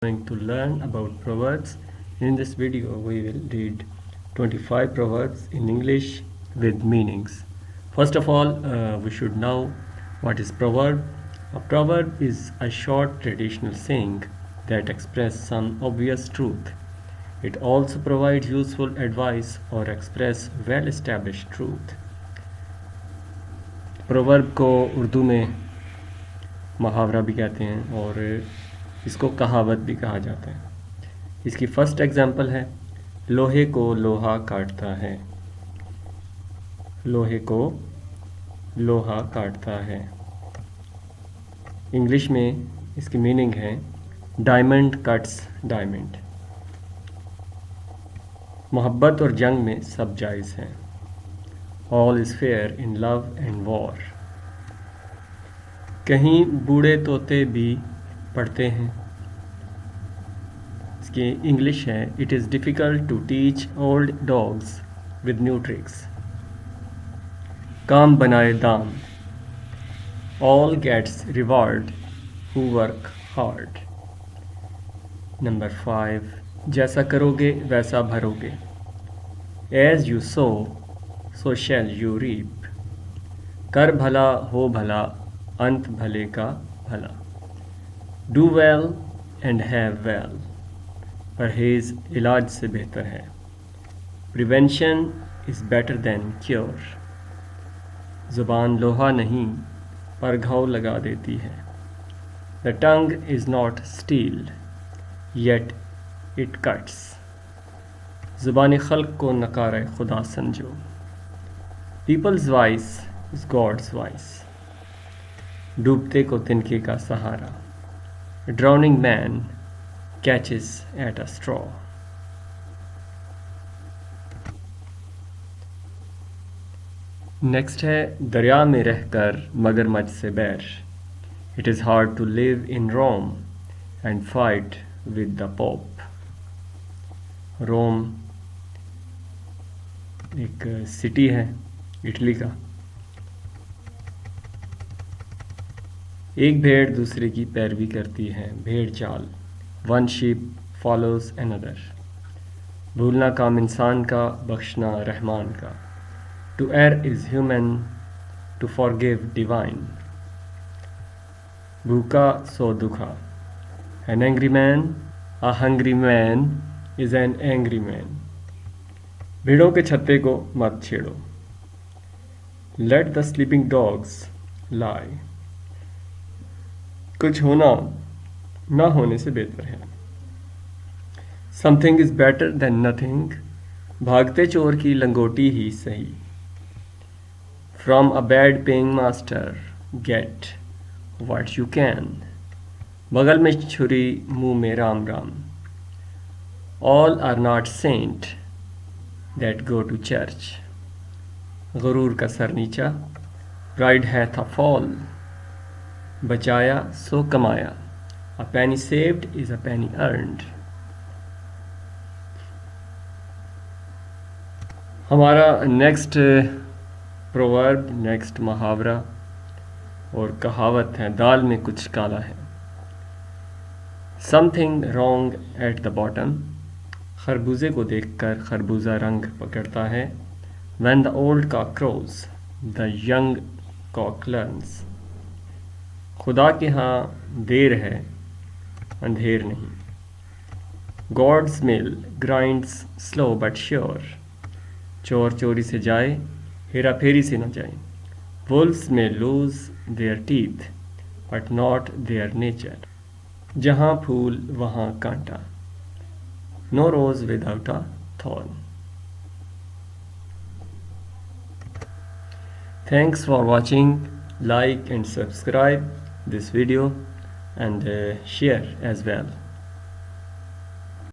Going to learn about proverbs. In this video we will read 25 proverbs in English with meanings. First of all, we should know what is proverb. A proverb is a short traditional saying that expresses some obvious truth. It also provides useful advice or express well established truth. Proverb को उर्दू में मुहावरा भी कहते हैं और इसको कहावत भी कहा जाता है। इसकी फर्स्ट एग्जांपल है लोहे को लोहा काटता है। लोहे को लोहा काटता है। इंग्लिश में इसकी मीनिंग है डायमंड कट्स डायमंड। मोहब्बत और जंग में सब जायज़ है। All is fair in love and war. कहीं बूढ़े तोते भी पढ़ते हैं। इसकी इंग्लिश है it is difficult to teach old dogs with new tricks. काम बनाए दाम। All gets reward who work hard. Number 5 जैसा करोगे वैसा भरोगे। As you sow so shall you reap. कर भला हो भला अंत भले का भला। Do well and have well. परहेज़ इलाज से बेहतर है। Prevention is better than cure. ज़ुबान लोहा नहीं पर घाव लगा देती है। The tongue is not steel yet it cuts. ज़ुबान खल्क को नकार खुदा समझो। People's voice is God's voice. डूबते को तिनके का सहारा। Drowning man catches at a straw. Next है दरिया में रहकर मगरमच्छ से बैर। It is hard to live in Rome and fight with the Pope. Rome एक सिटी है इटली का। एक भेड़ दूसरे की पैरवी करती है। भेड़ चाल। One sheep follows another. भूलना काम इंसान का, बख्शना रहमान का। To err is human, to forgive divine. भूखा सो दुखा। An angry man, a hungry man is an angry man. भेड़ों के छत्ते को मत छेड़ो। Let the sleeping dogs lie. कुछ होना ना होने से बेहतर है। Something is better than nothing. भागते चोर की लंगोटी ही सही। From a bad paying master get what you can. बगल में छुरी मुंह में Ram Ram. All are not saint that go to church. गुरूर का सर नीचा। Pride hath a fall. बचाया सो कमाया। A penny saved is a penny earned. हमारा नेक्स्ट प्रोवर्ब, नेक्स्ट मुहावरा और कहावत है दाल में कुछ काला है। Something wrong at the bottom. खरबूजे को देखकर खरबूजा रंग पकड़ता है। When the old cock crows the young cock learns. खुदा के यहाँ देर है अंधेर नहीं। God's mill grinds slow but sure. चोर चोरी से जाए हेरा फेरी से न जाए। Wolves may lose their teeth but not their nature. जहाँ फूल वहाँ कांटा। No rose without a thorn. Thanks for watching. Like and subscribe this video and share as well.